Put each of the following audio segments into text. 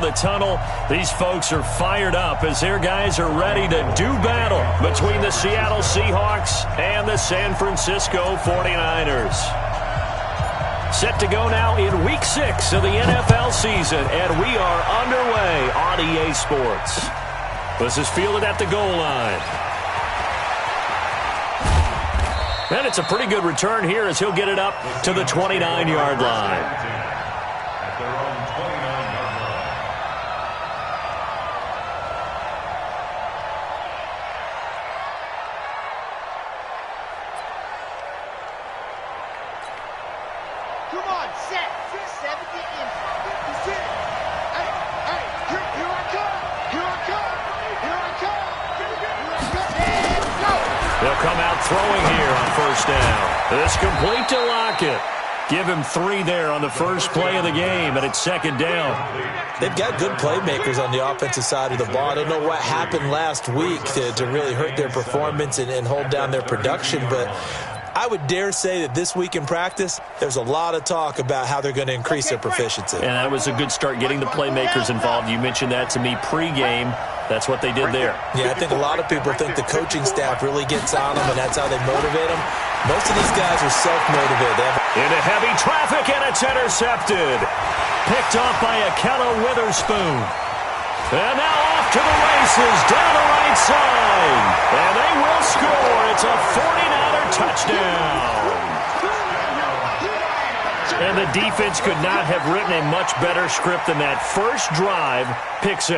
of the tunnel. These folks are fired up as their guys are ready to do battle between the Seattle Seahawks and the San Francisco 49ers. Set to go now in Week 6 of the NFL season, and we are underway on EA Sports. This is fielded at the goal line. And it's a pretty good return here as he'll get it up to the 29-yard line. At their own 29-yard line. Come on, set. 670 in. Hey, here I come. Here I come. Here I come. And go. They'll come out throwing here on first down. This complete to Lockett. Give him 3 there on the first play of the game, and it's second down. They've got good playmakers on the offensive side of the ball. I don't know what happened last week to really hurt their performance and hold down their production, but I would dare say that this week in practice, there's a lot of talk about how they're going to increase their proficiency. And that was a good start getting the playmakers involved. You mentioned that to me pregame. That's what they did there. Yeah, I think a lot of people think the coaching staff really gets on them, and that's how they motivate them. Most of these guys are self-motivated. Into heavy traffic, and it's intercepted. Picked off by Akello Witherspoon. And now off to the races, down the right side. And they will score. It's a 49er touchdown. And the defense could not have written a much better script than that first drive, pick 6.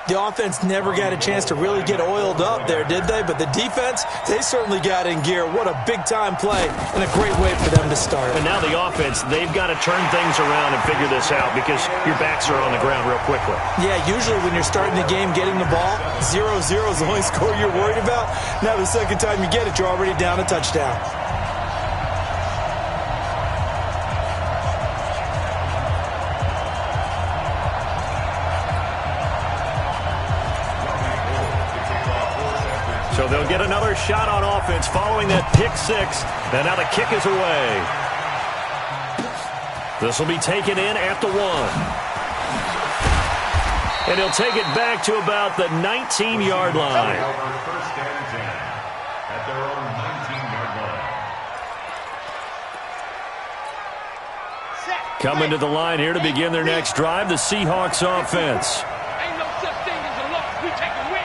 The offense never got a chance to really get oiled up there, did they? But the defense, they certainly got in gear. What a big-time play and a great way for them to start. And now the offense, they've got to turn things around and figure this out because your backs are on the ground real quickly. Yeah, usually when you're starting the game getting the ball, 0-0 is the only score you're worried about. Now the second time you get it, you're already down a touchdown. So they'll get another shot on offense following that pick 6. And now the kick is away. This will be taken in at the 1. And he'll take it back to about the 19-yard line. First and 10 at their own 19-yard line. Coming to the line here to begin their next drive, the Seahawks offense. Ain't no such thing as a loss. We take a win.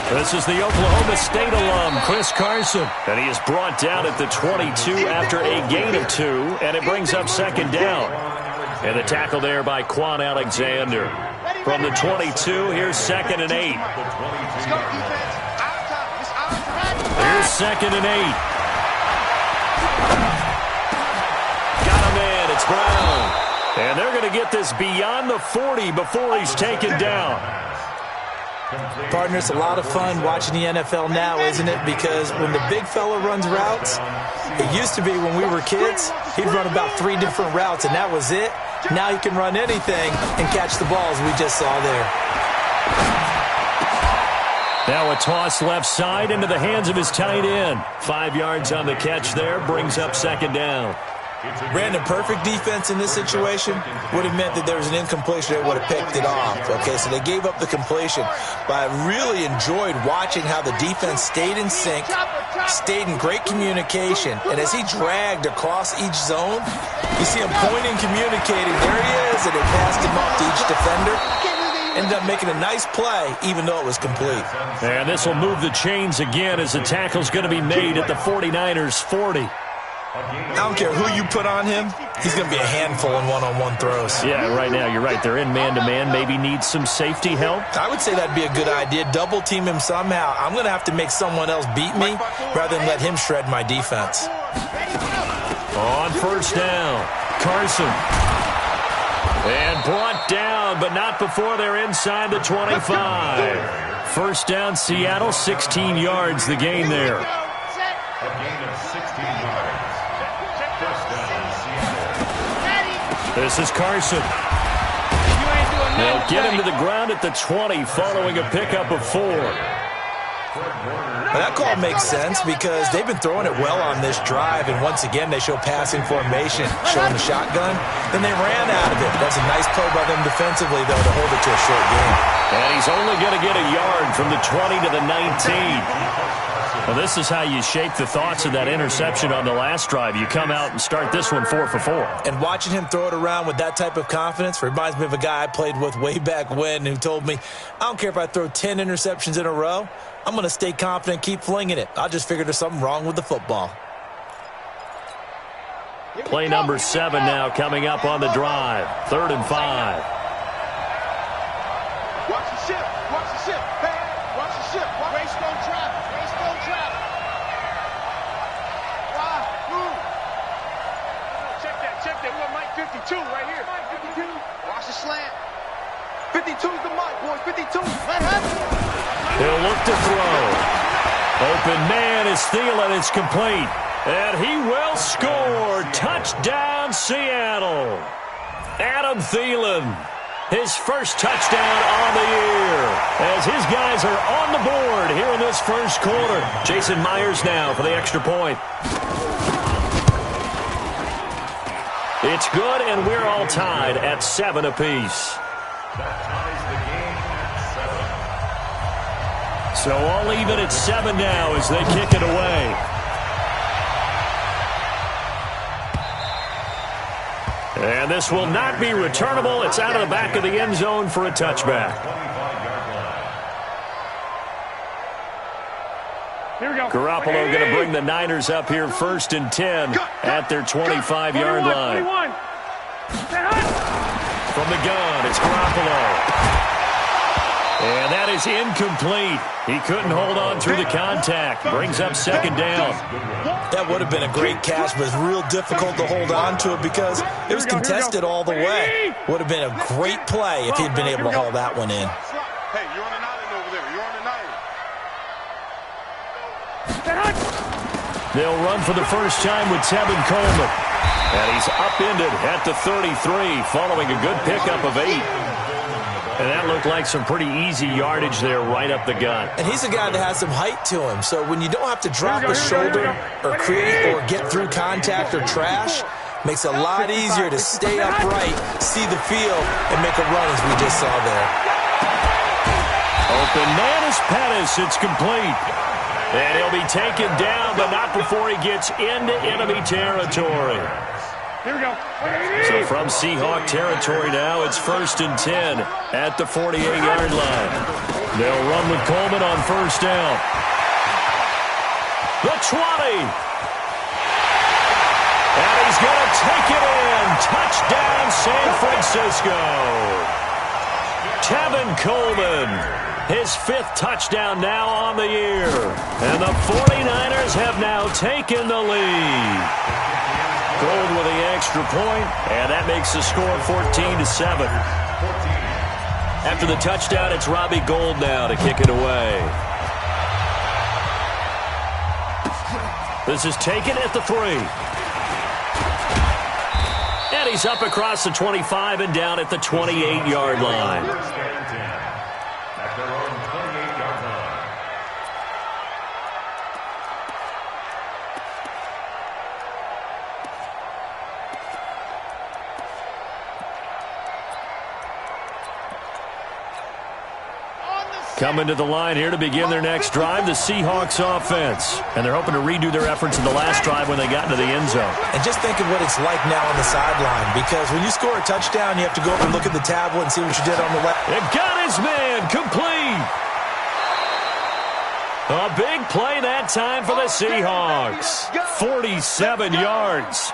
This is the Oklahoma State alum, Chris Carson. And he is brought down at the 22 after a gain of 2, and it brings up second down. And the tackle there by Quan Alexander. From the 22, here's 2nd and 8. Here's 2nd and 8. Got him in, it's Brown. And they're going to get this beyond the 40 before he's taken down. Partner, it's a lot of fun watching the NFL now, isn't it? Because when the big fella runs routes, it used to be when we were kids, he'd run about 3 different routes, and that was it. Now he can run anything and catch the balls we just saw there. Now a toss left side into the hands of his tight end. 5 yards on the catch there, brings up second down. Brandon, perfect defense in this situation would have meant that there was an incompletion. They would have picked it off. Okay, so they gave up the completion. But I really enjoyed watching how the defense stayed in sync, stayed in great communication. And as he dragged across each zone, you see him pointing, communicating. There he is, and they passed him up to each defender. Ended up making a nice play, even though it was complete. And this will move the chains again as the tackle's going to be made at the 49ers' 40. I don't care who you put on him, he's going to be a handful in one-on-one throws. Yeah, right now, you're right. They're in man-to-man. Maybe need some safety help. I would say that'd be a good idea. Double-team him somehow. I'm going to have to make someone else beat me rather than let him shred my defense. On first down, Carson. And brought down, but not before they're inside the 25. First down, Seattle, 16 yards, the gain there. A gain of 16 yards. First down, Seattle. This is Carson. They'll get him to the ground at the 20 following a pickup of 4. Well, that call makes sense because they've been throwing it well on this drive, and once again they show passing formation, showing the shotgun. Then they ran out of it. That's a nice play by them defensively, though, to hold it to a short game. And he's only going to get a yard from the 20 to the 19. Well, this is how you shape the thoughts of that interception on the last drive. You come out and start this one 4 for 4. And watching him throw it around with that type of confidence reminds me of a guy I played with way back when who told me, I don't care if I throw 10 interceptions in a row, I'm going to stay confident and keep flinging it. I just figured there's something wrong with the football. Play number 7 now coming up on the drive. 3rd and 5. Watch the ship. Watch the ship. Hey, watch the ship. Race don't travel. Race don't travel. Move. Check that. Check that. We got Mike 52 right here. Mike 52. Watch the slant. 52's the Mike, boys. 52. Let happen. He'll look to throw. Open man is Thielen. It's complete. And he will score. Touchdown, Seattle. Adam Thielen. His first touchdown on the year as his guys are on the board here in this first quarter. Jason Myers now for the extra point. It's good, and we're all tied at 7 apiece. So all even at 7 now as they kick it away. And this will not be returnable. It's out of the back of the end zone for a touchback. Here we go. Garoppolo going to bring the Niners up here 1st and 10 at their 25-yard line. 21. From the gun, it's Garoppolo. And that is incomplete. He couldn't hold on through the contact. Brings up 2nd down. That would have been a great catch, but it's real difficult to hold on to it because it was contested all the way. Would have been a great play if he'd been able to haul that one in. Hey, you're on an island over there. You're on an island. They'll run for the first time with Tevin Coleman. And he's upended at the 33 following a good pickup of 8. And that looked like some pretty easy yardage there right up the gut. And he's a guy that has some height to him. So when you don't have to drop a shoulder or create or get through contact or trash, makes it a lot easier to stay upright, see the field, and make a run as we just saw there. Open man is Pettis. It's complete. And he'll be taken down, but not before he gets into enemy territory. Here we go. So from Seahawk territory now, it's 1st and 10 at the 48-yard line. They'll run with Coleman on 1st down. The 20. And he's going to take it in. Touchdown, San Francisco. Tevin Coleman, his 5th touchdown now on the year. And the 49ers have now taken the lead. Gold with the extra point, and that makes the score 14-7. After the touchdown, it's Robbie Gould now to kick it away. This is taken at the 3. And he's up across the 25 and down at the 28-yard line. At their own 28-yard line. Coming to the line here to begin their next drive, the Seahawks offense. And they're hoping to redo their efforts in the last drive when they got into the end zone. And just think of what it's like now on the sideline, because when you score a touchdown, you have to go up and look at the tablet and see what you did on the left. It got his man complete. A big play that time for the Seahawks. 47 yards.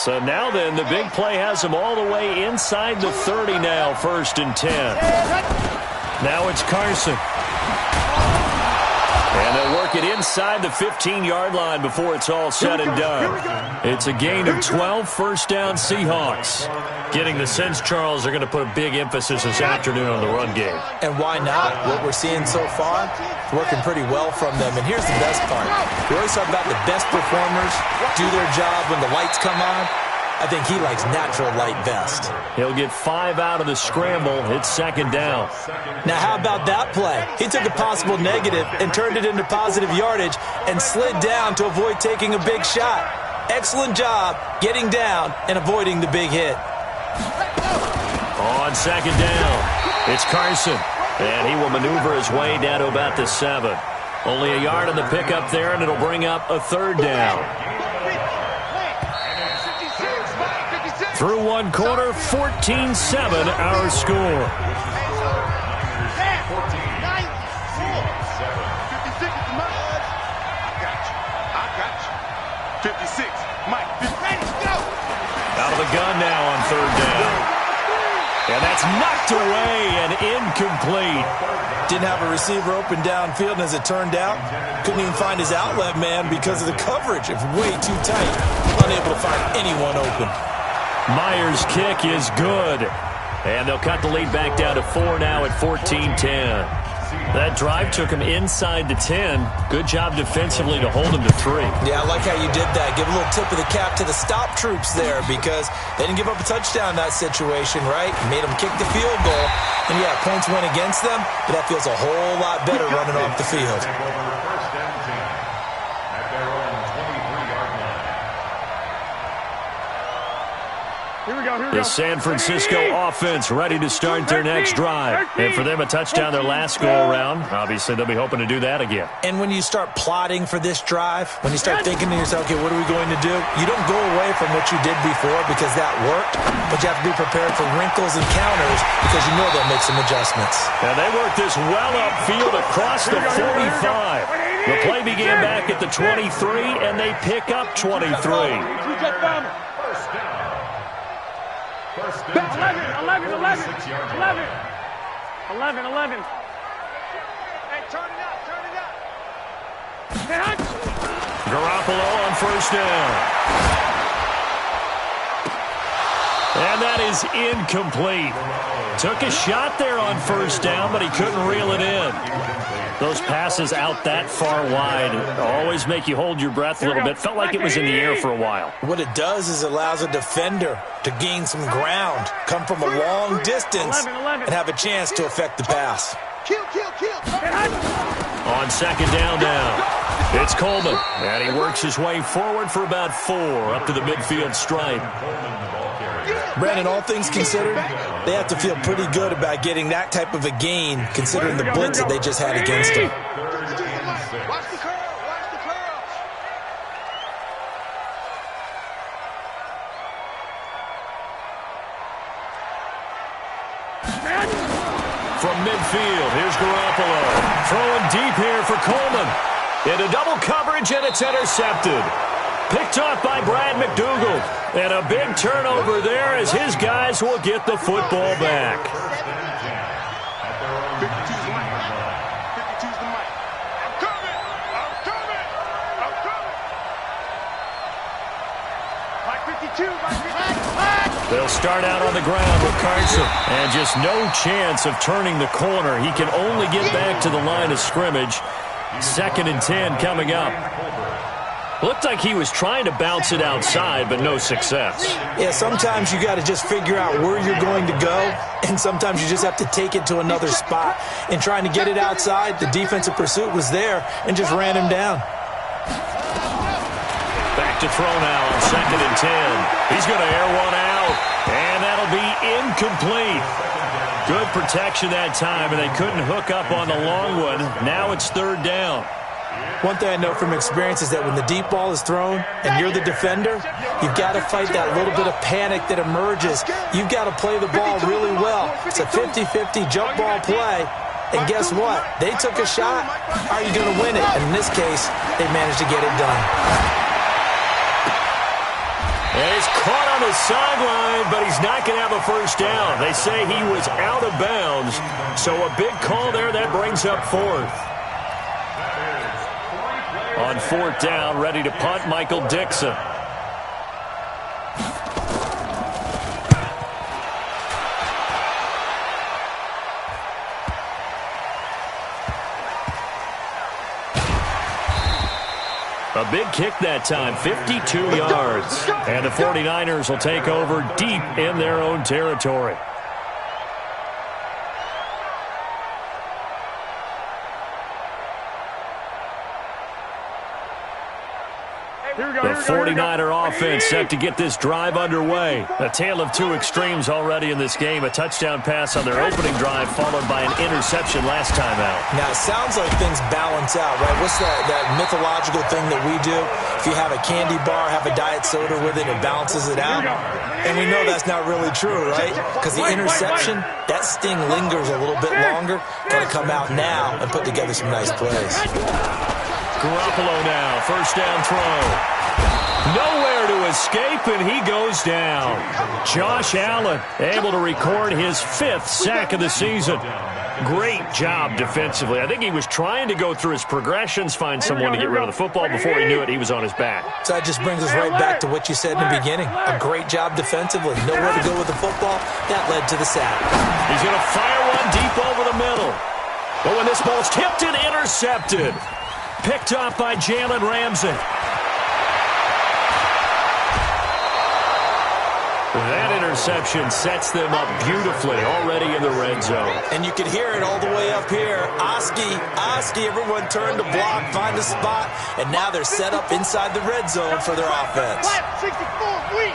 So now then, the big play has them all the way inside the 30 now, 1st and 10. Now it's Carson. And they'll work it inside the 15-yard line before it's all said and done. It's a gain of 12, 1st down Seahawks. Getting the sense, Charles, they're going to put a big emphasis this afternoon on the run game. And why not? What we're seeing so far, working pretty well from them. And here's the best part. We always talk about the best performers do their job when the lights come on. I think he likes natural light vest. He'll get 5 out of the scramble. It's second down. Now, how about that play? He took a possible negative and turned it into positive yardage and slid down to avoid taking a big shot. Excellent job getting down and avoiding the big hit. On second down, it's Carson. And he will maneuver his way down to about the 7. Only a yard on the pickup there, and it'll bring up a third down. Through one quarter, 14-7 our score. Out of the gun now on third down. And that's knocked away and incomplete. Didn't have a receiver open downfield, and as it turned out, couldn't even find his outlet man because of the coverage. It was way too tight. Unable to find anyone open. Myers' kick is good. And they'll cut the lead back down to 4 now at 14-10. That drive took him inside the 10. Good job defensively to hold him to 3. Yeah, I like how you did that. Give a little tip of the cap to the stop troops there because they didn't give up a touchdown in that situation, right? Made them kick the field goal. And, yeah, points went against them, but that feels a whole lot better running off the field. The San Francisco offense ready to start their next drive. And for them, a touchdown their last go-around. Obviously, they'll be hoping to do that again. And when you start plotting for this drive, when you start thinking to yourself, okay, what are we going to do? You don't go away from what you did before because that worked, but you have to be prepared for wrinkles and counters because you know they'll make some adjustments. And they work this well upfield across the 45. The play began back at the 23, and they pick up 23. 11. Hey, turn it up. Garoppolo on first down. And that is incomplete. Took a shot there on first down, but he couldn't reel it in. Those passes out that far wide always make you hold your breath a little bit. Felt like it was in the air for a while. What it does is it allows a defender to gain some ground, come from a long distance, and have a chance to affect the pass. On second down now, it's Coleman. And he works his way forward for about 4 up to the midfield stripe. Brandon, all things considered, they have to feel pretty good about getting that type of a gain considering the blitz that they just had against them. Watch the curl. From midfield, here's Garoppolo. Throwing deep here for Coleman. Into double coverage, and it's intercepted. Picked off by Brad McDougal. And a big turnover there as his guys will get the football back. 52's the mic. 52's the mic. I'm coming. Mike 52, Mike 52. They'll start out on the ground with Carson. And just no chance of turning the corner. He can only get back to the line of scrimmage. 2nd and 10 coming up. Looked like he was trying to bounce it outside, but no success. Yeah, sometimes you got to just figure out where you're going to go, and sometimes you just have to take it to another spot. And trying to get it outside, the defensive pursuit was there and just ran him down. Back to throw now on 2nd and 10. He's going to air one out, and that'll be incomplete. Good protection that time, and they couldn't hook up on the long one. Now it's 3rd down. One thing I know from experience is that when the deep ball is thrown and you're the defender, you've got to fight that little bit of panic that emerges. You've got to play the ball really well. It's a 50-50 jump ball play. And guess what? They took a shot. Are you going to win it? And in this case, they managed to get it done. And he's caught on the sideline, but he's not going to have a first down. They say he was out of bounds. So a big call there. That brings up 4th. On 4th down, ready to punt, Michael Dixon. A A big kick that time, 52 yards. And the 49ers will take over deep in their own territory. The 49er offense set to get this drive underway. A tale of two extremes already in this game. A touchdown pass on their opening drive followed by an interception last time out. Now, it sounds like things balance out, right? What's that mythological thing that we do? If you have a candy bar, have a diet soda with it, it balances it out. And we know that's not really true, right? Because the interception, that sting lingers a little bit longer. Got to come out now and put together some nice plays. Garoppolo now, first down throw. Nowhere to escape, and he goes down. Josh Allen able to record his 5th sack of the season. Great job defensively. I think he was trying to go through his progressions, find someone to get rid of the football. Before he knew it, he was on his back. So that just brings us right back to what you said in the beginning. A great job defensively. Nowhere to go with the football. That led to the sack. He's going to fire one deep over the middle. But when this ball's tipped and intercepted. Picked off by Jalen Ramsey. That interception sets them up beautifully already in the red zone. And you can hear it all the way up here. Oski, everyone turned to block, find a spot, and now they're set up inside the red zone for their offense. 64, weak.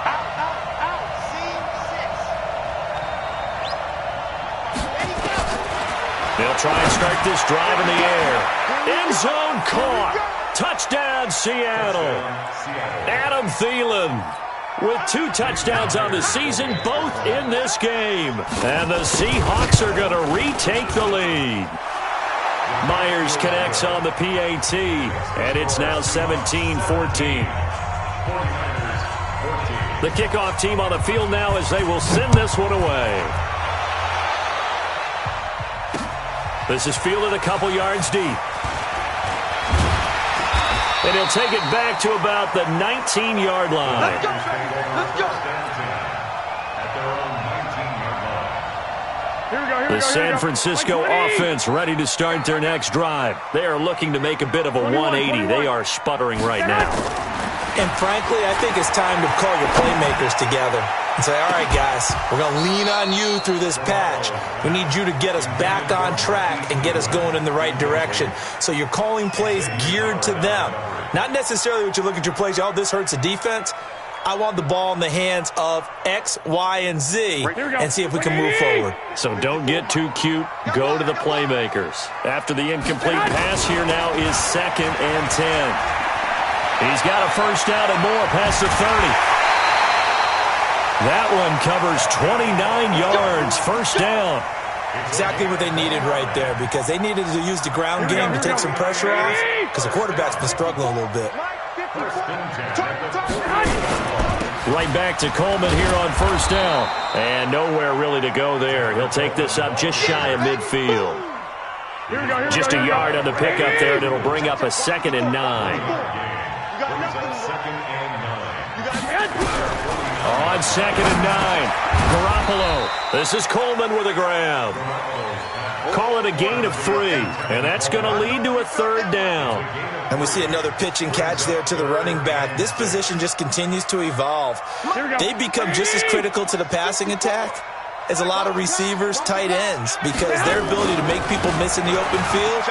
Out. Seam 6. They'll try and start this drive in the air. End zone caught. Touchdown, Seattle. Adam Thielen with 2 touchdowns on the season, both in this game. And the Seahawks are going to retake the lead. Myers connects on the PAT, and it's now 17-14. The kickoff team on the field now as they will send this one away. This is fielded a couple yards deep. And he'll take it back to about the 19-yard line. Let's go. The San Francisco offense ready to start their next drive. They are looking to make a bit of a 180. They are sputtering right now. And frankly, I think it's time to call your playmakers together and say, all right, guys, we're going to lean on you through this patch. We need you to get us back on track and get us going in the right direction. So you're calling plays geared to them. Not necessarily what you look at your plays, oh, this hurts the defense. I want the ball in the hands of X, Y, and Z and see if we can move forward. So don't get too cute. Go to the playmakers. After the incomplete pass, here now is 2nd and 10. He's got a first down and more past the 30. That one covers 29 yards. First down. Exactly what they needed right there, because they needed to use the ground game to take some pressure off, because the quarterback's been struggling a little bit. Right back to Coleman here on first down. And nowhere really to go there. He'll take this up just shy of midfield. Just a yard on the pickup there, and it'll bring up a 2nd and 9. On 2nd and 9, Garoppolo. This is Coleman with a grab. Call it a gain of 3, and that's going to lead to a 3rd down. And we see another pitch and catch there to the running back. This position just continues to evolve. They become just as critical to the passing attack as a lot of receivers, tight ends, because their ability to make people miss in the open field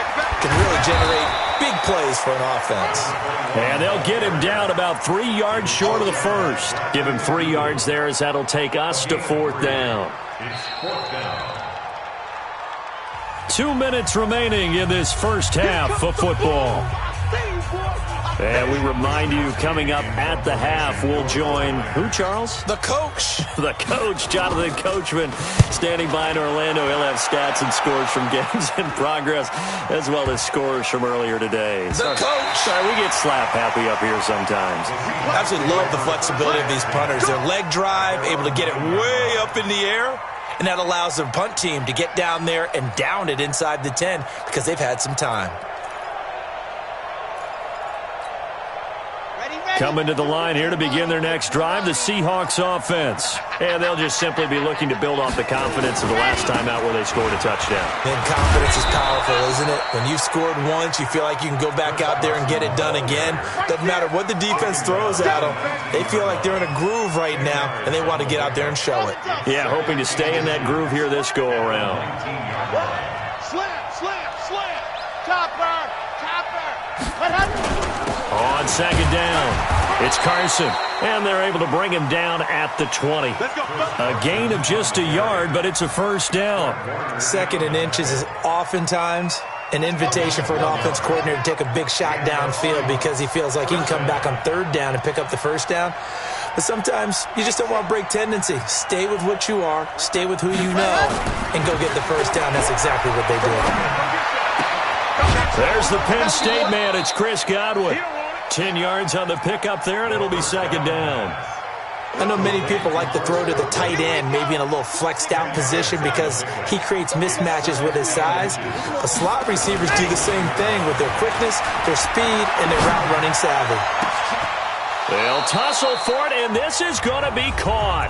can really generate big plays for an offense. And they'll get him down about 3 yards short of the first. Give him 3 yards there as that'll take us to 4th down. 2 minutes remaining in this first half of football. And we remind you, coming up at the half, we'll join who, Charles? The coach. The coach, Jonathan Coachman, standing by in Orlando. He'll have stats and scores from games in progress, as well as scores from earlier today. The coach. Sorry, we get slap happy up here sometimes. I absolutely love the flexibility of these punters. Their leg drive, able to get it way up in the air, and that allows their punt team to get down there and down it inside the 10 because they've had some time. Coming to the line here to begin their next drive, the Seahawks offense. And they'll just simply be looking to build off the confidence of the last time out where they scored a touchdown. And confidence is powerful, isn't it? When you've scored once, you feel like you can go back out there and get it done again. Doesn't matter what the defense throws at them. They feel like they're in a groove right now, and they want to get out there and show it. Yeah, hoping to stay in that groove here this go-around. Slam, slam, slam. Topper, topper. What happened? On second down, it's Carson, and they're able to bring him down at the 20. A gain of just a yard, but it's a first down. Second and inches is oftentimes an invitation for an offense coordinator to take a big shot downfield because he feels like he can come back on third down and pick up the first down. But sometimes you just don't want to break tendency. Stay with what you are, stay with who you know, and go get the first down. That's exactly what they did. There's the Penn State man. It's Chris Godwin. 10 yards on the pickup there, and it'll be second down. I know many people like to throw to the tight end, maybe in a little flexed out position because he creates mismatches with his size. But slot receivers do the same thing with their quickness, their speed, and their route running savvy. They'll tussle for it, and this is going to be caught.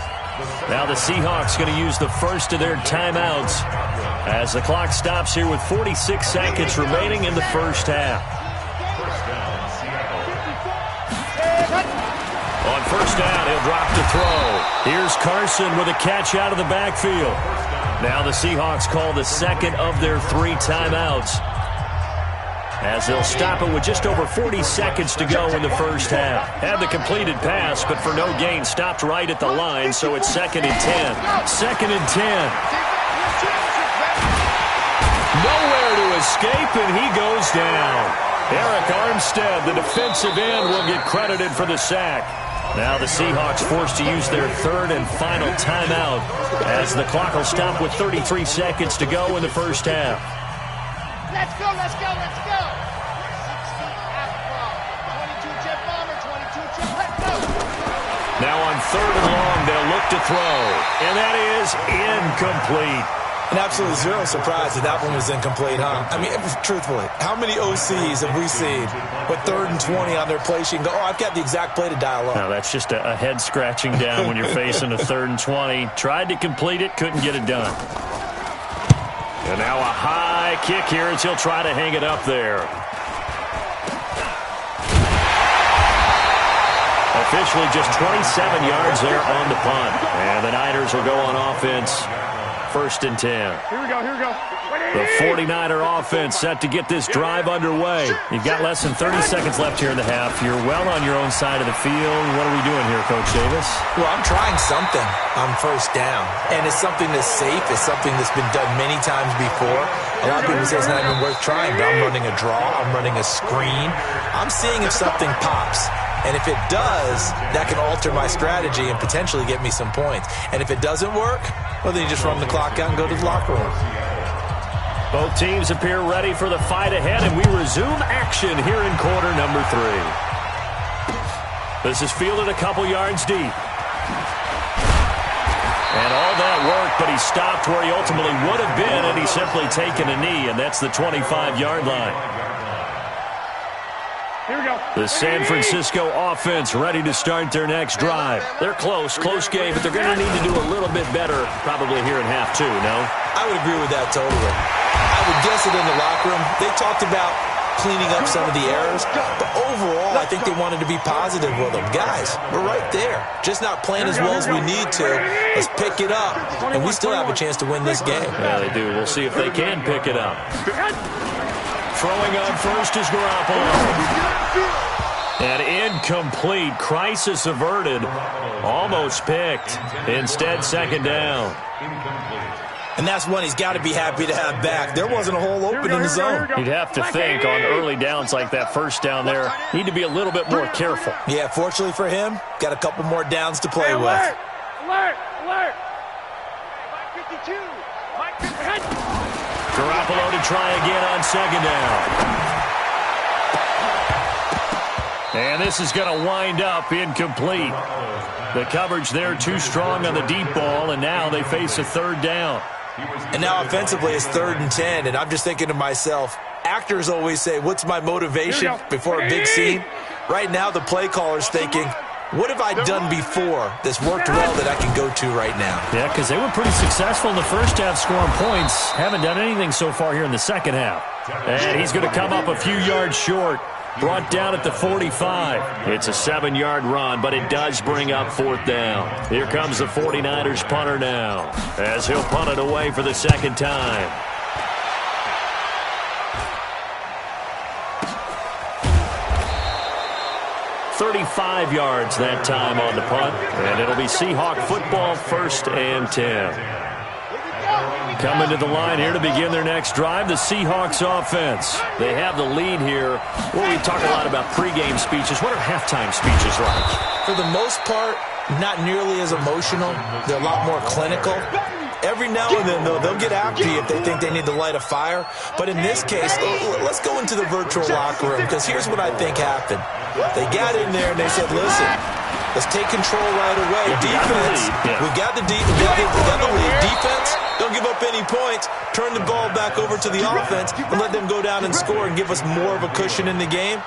Now the Seahawks going to use the first of their timeouts as the clock stops here with 46 seconds remaining in the first half. On first down, he'll drop to throw. Here's Carson with a catch out of the backfield. Now the Seahawks call the second of their 3 timeouts as they'll stop it with just over 40 seconds to go in the first half. Had the completed pass, but for no gain, stopped right at the line, so it's second and 10. Second and 10. Nowhere to escape, and he goes down. Eric Armstead, the defensive end, will get credited for the sack. Now the Seahawks forced to use their third and final timeout as the clock will stop with 33 seconds to go in the first half. Let's go, let's go, let's go. 16 Afro. 22 jet bomber, 22 jet. Let's go. Now on third and long, they'll look to throw. And that is incomplete. An absolute zero surprise that that one was incomplete, huh? I mean, truthfully, how many OCs have we seen with 3rd and 20 on their play sheet and go, oh, I've got the exact play to dial up? No, that's just a head scratching down when you're facing a 3rd and 20. Tried to complete it, couldn't get it done. And now a high kick here as he'll try to hang it up there. Officially just 27 yards there on the punt. And the Niners will go on offense. 1st and 10. Here we go, here we go. The 49er offense set to get this drive underway. You've got less than 30 seconds left here in the half. You're well on your own side of the field. What are we doing here, Coach Davis? Well, I'm trying something on first down. And it's something that's safe. It's something that's been done many times before. A lot of people say it's not even worth trying, but I'm running a draw. I'm running a screen. I'm seeing if something pops. And if it does, that can alter my strategy and potentially get me some points. And if it doesn't work, well, then you just run the clock out and go to the locker room. Both teams appear ready for the fight ahead, and we resume action here in quarter number 3. This is fielded a couple yards deep. And all that work, but he stopped where he ultimately would have been, and he's simply taken a knee, and that's the 25-yard line. Here we go. The San Francisco offense ready to start their next drive. They're close game, but they're going to need to do a little bit better probably here in half 2, no? I would agree with that totally. I would guess it in the locker room. They talked about cleaning up some of the errors, but overall, I think they wanted to be positive with them. Guys, we're right there. Just not playing as well as we need to. Let's pick it up, and we still have a chance to win this game. Yeah, they do. We'll see if they can pick it up. Throwing on first is Garoppolo. And incomplete. Crisis averted. Almost picked. Instead, second down. And that's one he's got to be happy to have back. There wasn't a hole open in the zone. You'd have to think on early downs like that first down there, need to be a little bit more careful. Yeah, fortunately for him, got a couple more downs to play with. Alert! Alert! 52. Garoppolo to try again on second down. And this is going to wind up incomplete. The coverage there too strong on the deep ball, and now they face a third down. And now offensively it's 3rd and 10, and I'm just thinking to myself, actors always say, what's my motivation before a big scene? Right now, the play caller's thinking, what have I done before that's worked well that I can go to right now? Yeah, because they were pretty successful in the first half scoring points. Haven't done anything so far here in the second half. And he's going to come up a few yards short. Brought down at the 45. It's a 7-yard run, but it does bring up 4th down. Here comes the 49ers punter now, as he'll punt it away for the second time. "35 yards that time on the punt, and it'll be Seahawk football, 1st and 10. Coming to the line here to begin their next drive, the Seahawks offense. They have the lead here. Well, we talk a lot about pregame speeches. What are halftime speeches like? For the most part, not nearly as emotional. They're a lot more clinical. Every now and then, though, they'll get after you if they think they need to light a fire. But in this case, let's go into the virtual locker room, because here's what I think happened. They got in there and they said, listen, let's take control right away. Defense, we got the lead. Defense, don't give up any points. Turn the ball back over to the offense and let them go down and score and give us more of a cushion in the game.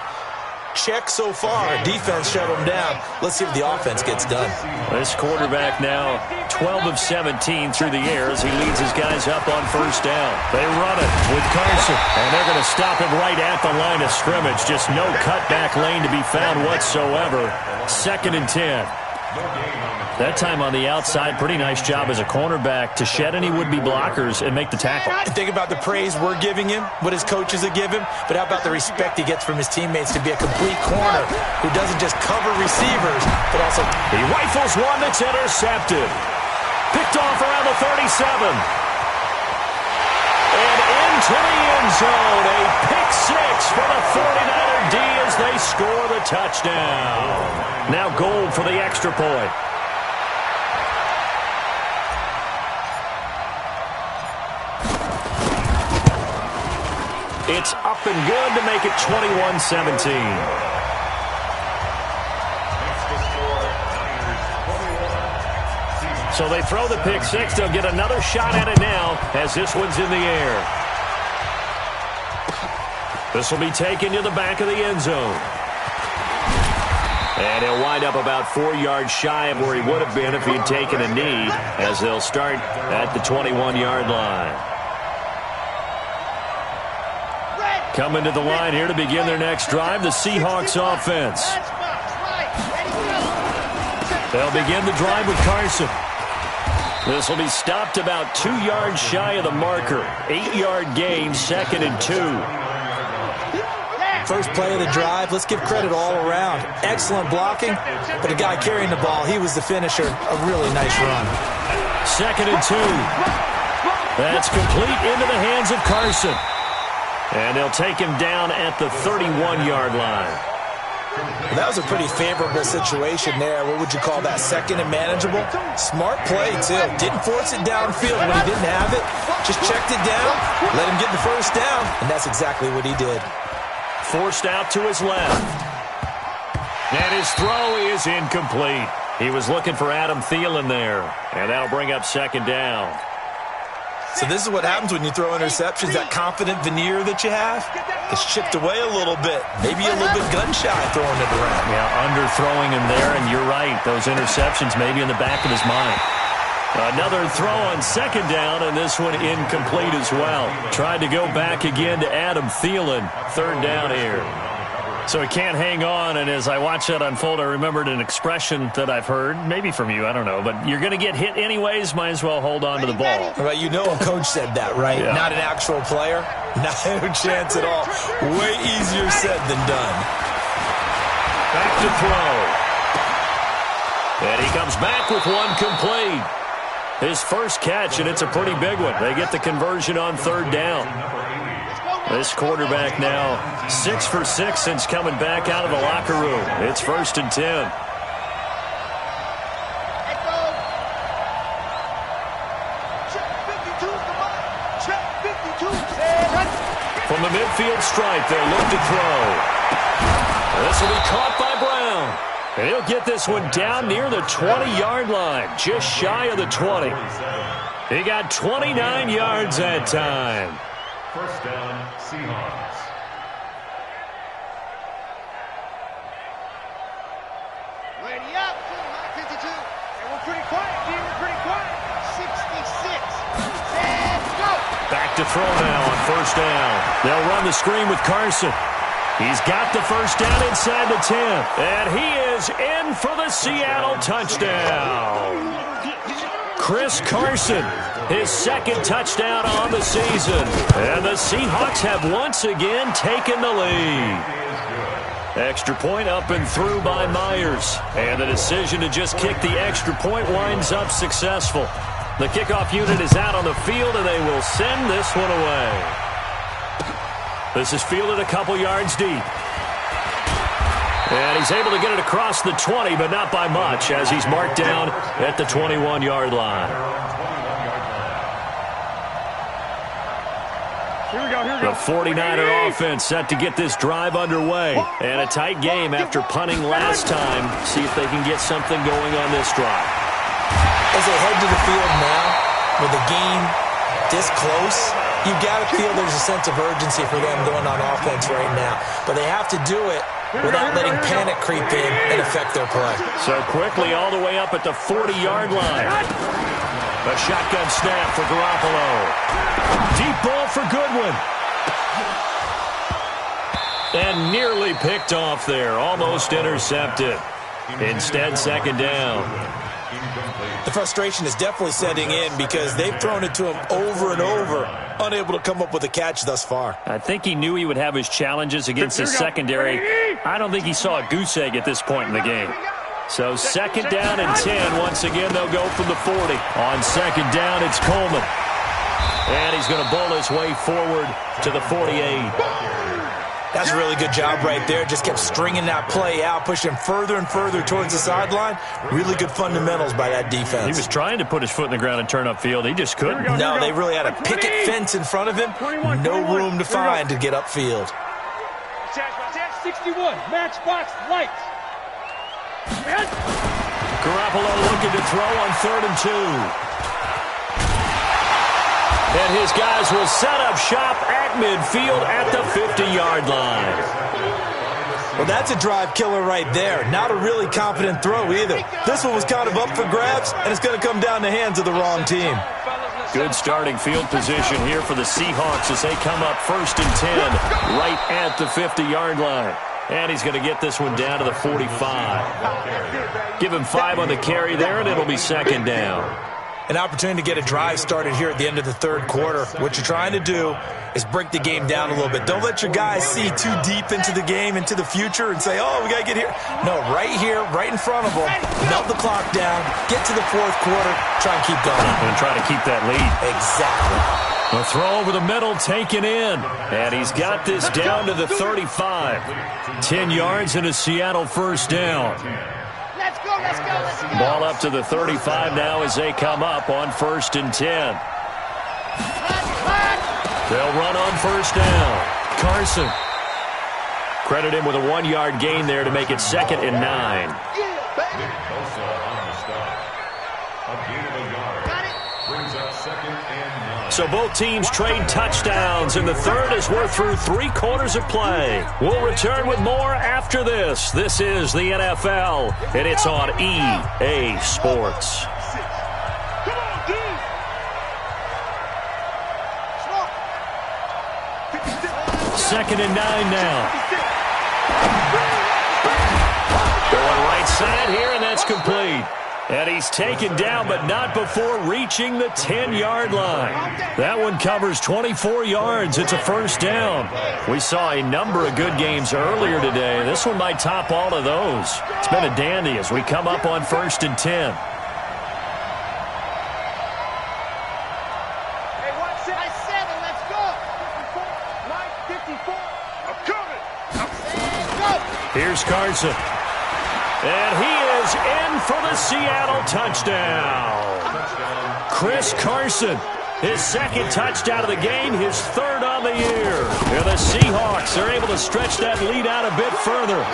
Check so far. Defense shut them down. Let's see if the offense gets done. This quarterback now 12 of 17 through the air as he leads his guys up on 1st down. They run it with Carson, and they're going to stop him right at the line of scrimmage. Just no cutback lane to be found whatsoever. 2nd and 10. That time on the outside, pretty nice job as a cornerback to shed any would-be blockers and make the tackle. Think about the praise we're giving him, what his coaches have given him, but how about the respect he gets from his teammates to be a complete corner who doesn't just cover receivers, but also... He rifles one that's intercepted. Picked off around the 37. And into the end zone, a pick 6 for the 49er D as they score the touchdown. Now Gold for the extra point. It's up and good to make it 21-17. So they throw the pick 6. They'll get another shot at it now as this one's in the air. This will be taken to the back of the end zone. And he'll wind up about 4 yards shy of where he would have been if he had taken a knee, as they'll start at the 21-yard line. Coming to the line here to begin their next drive, the Seahawks offense. They'll begin the drive with Carson. This will be stopped about 2 yards shy of the marker. 8-yard gain, 2nd and 2. First play of the drive, let's give credit all around. Excellent blocking, but the guy carrying the ball, he was the finisher. A really nice run. 2nd and 2. That's complete into the hands of Carson. And they'll take him down at the 31-yard line. That was a pretty favorable situation there. What would you call that? 2nd and manageable? Smart play, too. Didn't force it downfield when he didn't have it. Just checked it down, let him get the 1st down, and that's exactly what he did. Forced out to his left. And his throw is incomplete. He was looking for Adam Thielen there. And that'll bring up 2nd down. So this is what happens when you throw interceptions. That confident veneer that you have, it's chipped away a little bit. Maybe a little bit gun-shy throwing it around. Yeah, underthrowing him there, and you're right. Those interceptions maybe in the back of his mind. Another throw on 2nd down, and this one incomplete as well. Tried to go back again to Adam Thielen. 3rd down here. So he can't hang on, and as I watched that unfold, I remembered an expression that I've heard, maybe from you, I don't know, but you're going to get hit anyways, might as well hold on to the ball. Right, you know a coach said that, right? Yeah. Not an actual player. Not a chance at all. Way easier said than done. Back to throw. And he comes back with one complete. His first catch, and it's a pretty big one. They get the conversion on 3rd down. This quarterback now 6 for 6 since coming back out of the locker room. It's 1st and 10. From the midfield stripe, they'll look to throw. This will be caught by Brown. And he'll get this one down near the 20-yard line, just shy of the 20. He got 29 yards that time. 1st down, Seahawks. back to throw now on first down. They'll run the screen with Carson. He's got the first down inside the 10. And he is in for the Seattle touchdown. Chris Carson, his second touchdown on the season. And the Seahawks have once again taken the lead. Extra point up and through by Myers. And the decision to just kick the extra point winds up successful. The kickoff unit is out on the field, and they will send this one away. This is fielded a couple yards deep. And he's able to get it across the 20, but not by much, as he's marked down at the 21-yard line. The 49er offense set to get this drive underway. And a tight game after punting last time. See if they can get something going on this drive. As they head to the field now, with the game this close, you've got to feel there's a sense of urgency for them going on offense right now. But they have to do it without letting panic creep in and affect their play. So quickly all the way up at the 40-yard line. A shotgun snap for Garoppolo. Deep ball for Goodwin. And nearly picked off there. Almost intercepted. Instead, second down. The frustration is definitely setting in because they've thrown it to him over and over, unable to come up with a catch thus far. I think he knew he would have his challenges against his secondary. I don't think he saw a goose egg at this point in the game. So second down and 10. Once again, they'll go from the 40. On second down, it's Coleman. And he's going to bowl his way forward to the 48. That's a really good job right there. Just kept stringing that play out, pushing further and further towards the sideline. Really good fundamentals by that defense. He was trying to put his foot in the ground and turn upfield. He just couldn't. No, they really had a picket fence in front of him. No room to find to get upfield. 61, matchbox lights. Garoppolo looking to throw on 3rd and 2. And his guys will set up shop at midfield at the 50-yard line. Well, that's a drive killer right there. Not a really confident throw either. This one was kind of up for grabs, and it's going to come down the hands of the wrong team. Good starting field position here for the Seahawks as they come up 1st and 10 right at the 50-yard line. And he's going to get this one down to the 45. Give him 5 on the carry there, and it'll be second down. An opportunity to get a drive started here at the end of the 3rd quarter. What you're trying to do is break the game down a little bit. Don't let your guys see too deep into the game, into the future, and say, oh, we got to get here. No, right here, right in front of them, melt the clock down, get to the 4th quarter, try and keep going. And try to keep that lead. Exactly. A throw over the middle taken in. And he's got this down to the 35. 10 yards and a Seattle first down. Let's go, let's go, let's go. Ball up to the 35 now as they come up on 1st and 10. They'll run on first down. Carson. Credit him with a 1-yard gain there to make it 2nd and 9. Bosa on the stop. A gain of a yard. Brings up 2nd and 9. So both teams trade touchdowns in the 3rd as we're through 3 quarters of play. We'll return with more after this. This is the NFL, and it's on EA Sports. Come on, dude. 2nd and 9 now. Going right side here, and that's complete. And he's taken down, but not before reaching the 10-yard line. That one covers 24 yards. It's a first down. We saw a number of good games earlier today. This one might top all of those. It's been a dandy as we come up on 1st and 10. Hey, watch it. 7, let's go. 54. I'm coming. Go. Here's Carson. And he is in for the Seattle touchdown. Chris Carson, his 2nd touchdown of the game, his 3rd on the year. And the Seahawks are able to stretch that lead out a bit further.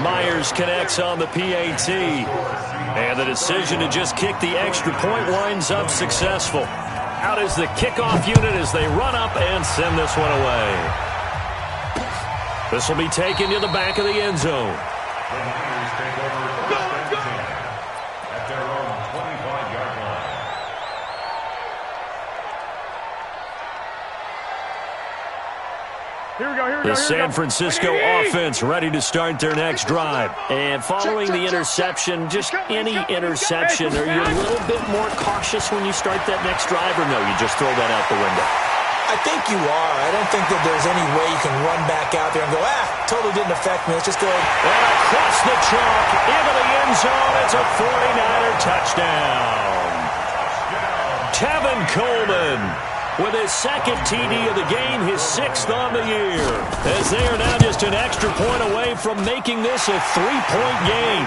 Myers connects on the PAT. And the decision to just kick the extra point winds up successful. Out is the kickoff unit as they run up and send this one away. This will be taken to the back of the end zone. The Niners take over 1st and 10 at their own 25-yard line. The San Francisco offense ready to start their next drive. And following the interception, just any interception, are you a little bit more cautious when you start that next drive, or no, you just throw that out the window? I think you are. I don't think that there's any way you can run back out there and go, totally didn't affect me. Let's just go ahead. And across the chalk, into the end zone, it's a 49er touchdown. Tevin Coleman with his second TD of the game, his 6th on the year, as they are now just an extra point away from making this a 3-point game.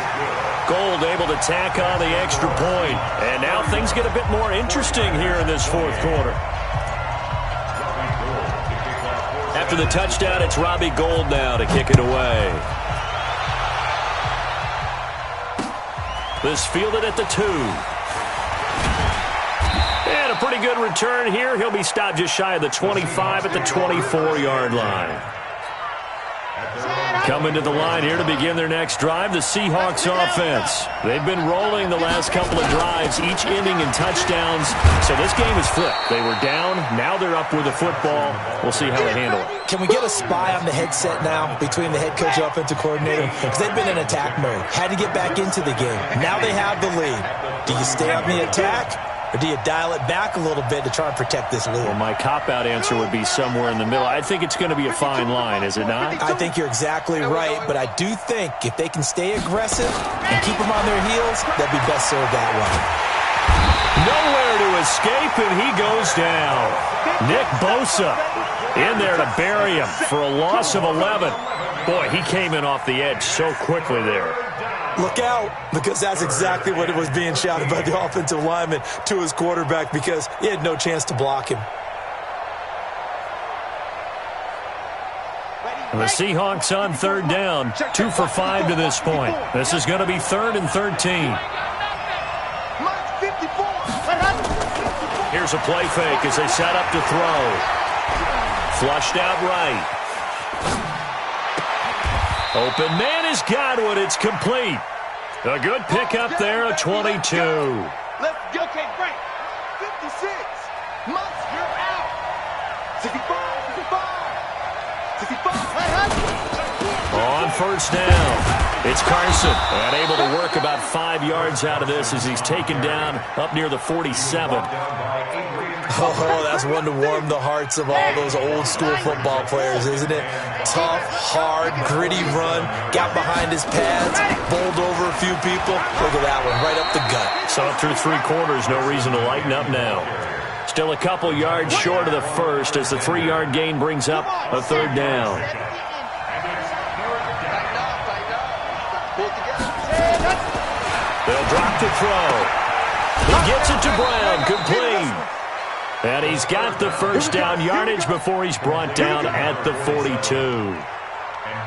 Gold able to tack on the extra point, and now things get a bit more interesting here in this fourth quarter. After the touchdown, it's Robbie Gould now to kick it away. This fielded at the 2. And a pretty good return here. He'll be stopped just shy of the 25 at the 24-yard line. Coming to the line here to begin their next drive, the Seahawks offense. They've been rolling the last couple of drives, each ending in touchdowns. So this game is flipped. They were down. Now they're up with the football. We'll see how they handle it. Can we get a spy on the headset now between the head coach and offensive coordinator? Because they've been in attack mode. Had to get back into the game. Now they have the lead. Do you stay on the attack, or do you dial it back a little bit to try and protect this lead? Well, my cop-out answer would be somewhere in the middle. I think it's going to be a fine line, is it not? I think you're exactly right, but I do think if they can stay aggressive and keep them on their heels, they'll be best served that way. Nowhere to escape, and he goes down. Nick Bosa in there to bury him for a loss of 11. Boy, he came in off the edge so quickly there. Look out, because that's exactly what it was being shouted by the offensive lineman to his quarterback, because he had no chance to block him. And the Seahawks on third down, 2 for 5 to this point. This is going to be 3rd and 13. Here's a play fake as they set up to throw. Flushed out right. Open man is Godwin. It's complete. A good pickup there, a 22. Let's go, take break. 56. Months, you're out. 65, 65. On first down, it's Carson, and able to work about 5 yards out of this as he's taken down up near the 47. Oh, that's one to warm the hearts of all those old-school football players, isn't it? Tough, hard, gritty run, got behind his pads, bowled over a few people. Look at that one, right up the gut. So through 3 quarters, no reason to lighten up now. Still a couple yards short of the first as the 3-yard gain brings up a 3rd down. They'll drop the throw. He gets it to Brown, complete. And he's got the first down yardage before he's brought down at the 42.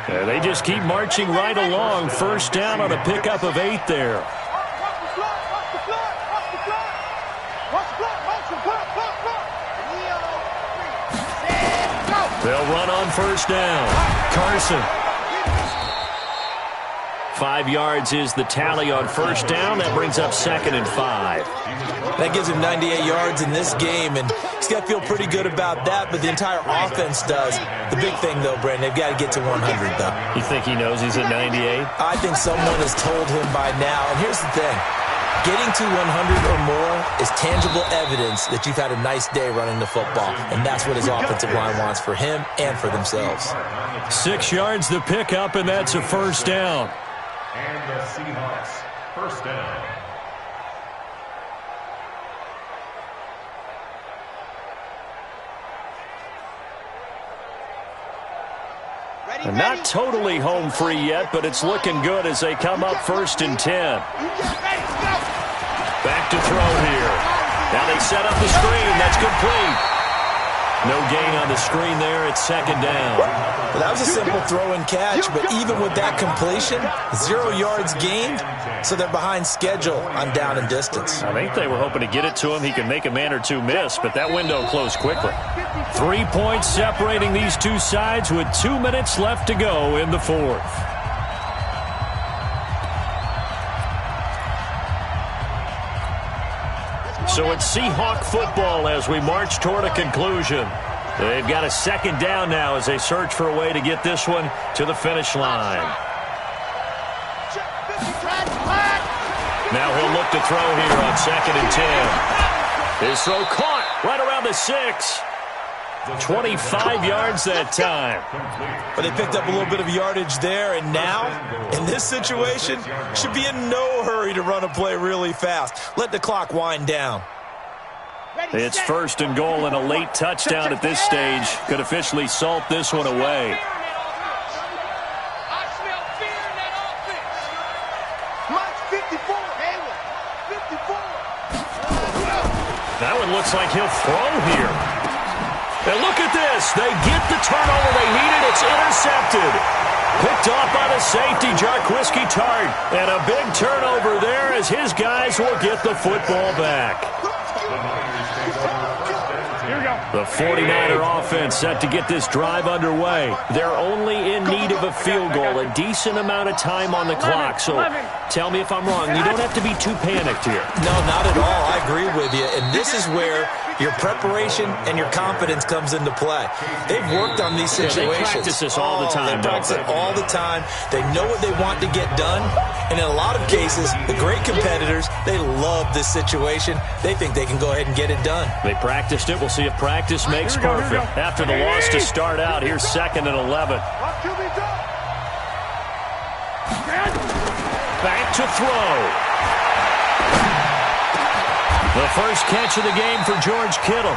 And they just keep marching right along. First down on a pickup of 8 there. They'll run on first down. Carson. 5 yards is the tally on first down. That brings up 2nd and 5. That gives him 98 yards in this game, and he's got to feel pretty good about that, but the entire offense does. The big thing, though, Brandon, they've got to get to 100, though. You think he knows he's at 98? I think someone has told him by now, and here's the thing. Getting to 100 or more is tangible evidence that you've had a nice day running the football, and that's what his offensive line wants for him and for themselves. 6 yards the pickup, and that's a first down. And the Seahawks, first down. And not totally home free yet, but it's looking good as they come up 1st and 10. Back to throw here. Now they set up the screen. That's complete. No gain on the screen there. It's 2nd down. Well, that was a simple throw and catch, but even with that completion, 0 yards gained, so they're behind schedule on down and distance. I think they were hoping to get it to him. He could make a man or two miss, but that window closed quickly. 3 points separating these two sides with 2 minutes left to go in the 4th. So it's Seahawk football as we march toward a conclusion. They've got a second down now as they search for a way to get this one to the finish line. Now he'll look to throw here on 2nd and 10. His throw caught right around the 6. 25 yards that time. But they picked up a little bit of yardage there, and now, in this situation, should be in no hurry to run a play really fast. Let the clock wind down. It's 1st and goal, and a late touchdown at this stage could officially salt this one away. That one looks like he'll throw here. And look at this. They get the turnover they needed. It's intercepted. Picked off by the safety, Jarquiski Tart. And a big turnover there as his guys will get the football back. The 49er offense set to get this drive underway. They're only in need of a field goal, a decent amount of time on the clock. So tell me if I'm wrong. You don't have to be too panicked here. No, not at all. I agree with you. And this is where your preparation and your confidence comes into play. They've worked on these situations. They practice this all the time. They practice it all the time. They know what they want to get done. And in a lot of cases, the great competitors, they love this situation. They think they can go ahead and get it done. They practiced it. We'll see if practice makes perfect. After the loss to start out, here's 2nd and 11. Back to throw. The first catch of the game for George Kittle.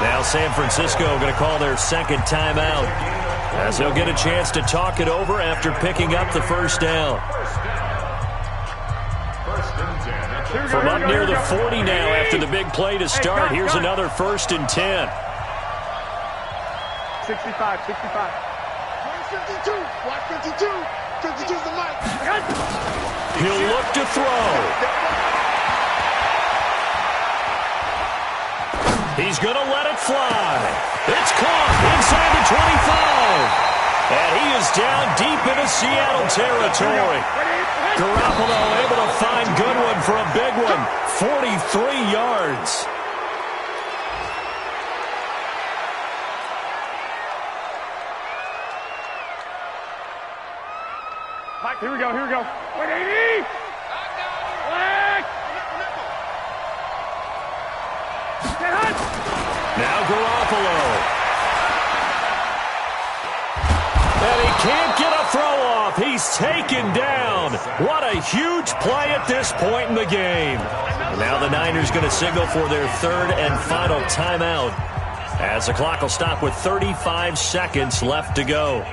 Now San Francisco going to call their 2nd timeout, as they'll get a chance to talk it over after picking up the first down. From up near the 40 now after the big play to start, here's another 1st and 10. 65. 52. Watch 52. 52's the mic. He'll look to throw. He's going to let it fly. It's caught inside the 25. And he is down deep into Seattle territory. Garoppolo able to find Goodwin for a big one. 43 yards. Here we go. 180. Now Garoppolo. And he can't get a throw off. He's taken down. What a huge play at this point in the game. And now the Niners going to signal for their 3rd and final timeout, as the clock will stop with 35 seconds left to go.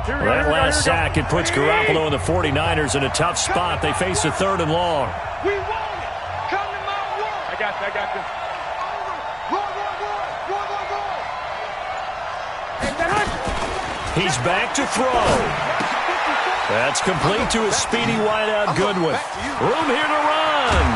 That last sack, it puts Garoppolo and the 49ers in a tough spot. They face a 3rd and long. We want it. Come to my wall. I got you. He's back to throw. That's complete to his speedy wideout Goodwin. Room here to run.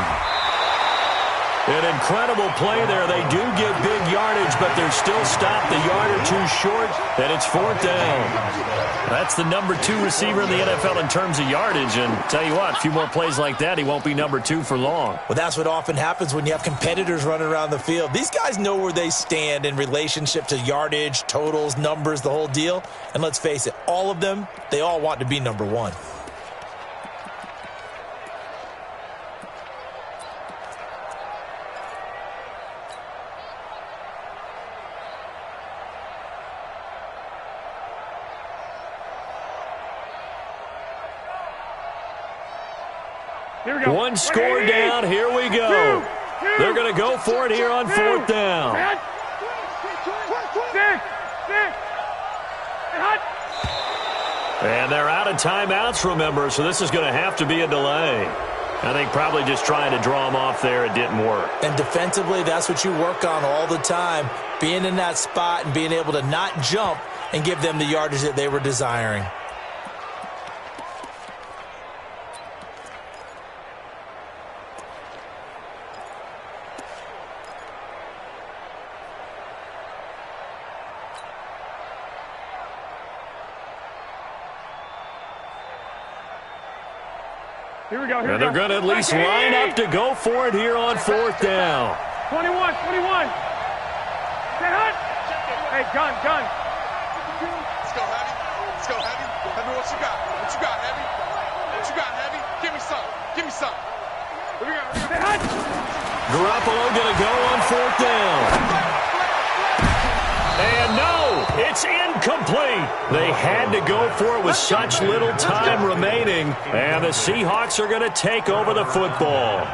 An incredible play there. They do get big yardage, but they're still stopped a yard or two short, and it's 4th down. That's the number 2 receiver in the NFL in terms of yardage, and tell you what, a few more plays like that, he won't be number 2 for long. Well, that's what often happens when you have competitors running around the field. These guys know where they stand in relationship to yardage, totals, numbers, the whole deal. And let's face it, all of them, they all want to be number 1. One score down. Here we go. They're going to go for it here on 4th down. And they're out of timeouts, remember, so this is going to have to be a delay. I think probably just trying to draw them off there, it didn't work. And defensively, that's what you work on all the time, being in that spot and being able to not jump and give them the yardage that they were desiring. Here we go. And they're going to at least line up to go for it here on 4th down. 21. Hey, gun. Let's go, Heavy. Heavy, what you got? Heavy? What you got, Heavy? Give me some. Garoppolo going to go on 4th down. And no, it's incomplete. They had to go for it with such little time remaining. And the Seahawks are going to take over the football.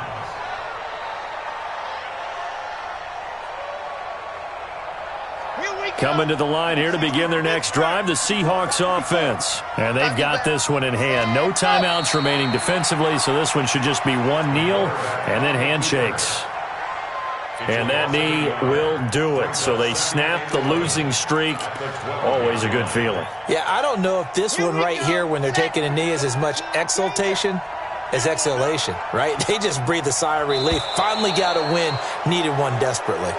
Coming to the line here to begin their next drive, the Seahawks offense. And they've got this one in hand. No timeouts remaining defensively, so this one should just be one kneel and then handshakes. And that knee will do it. So they snap the losing streak. Always a good feeling. Yeah, I don't know if this one right here, when they're taking a knee, is as much exultation as exhalation, right? They just breathe a sigh of relief. Finally got a win. Needed one desperately.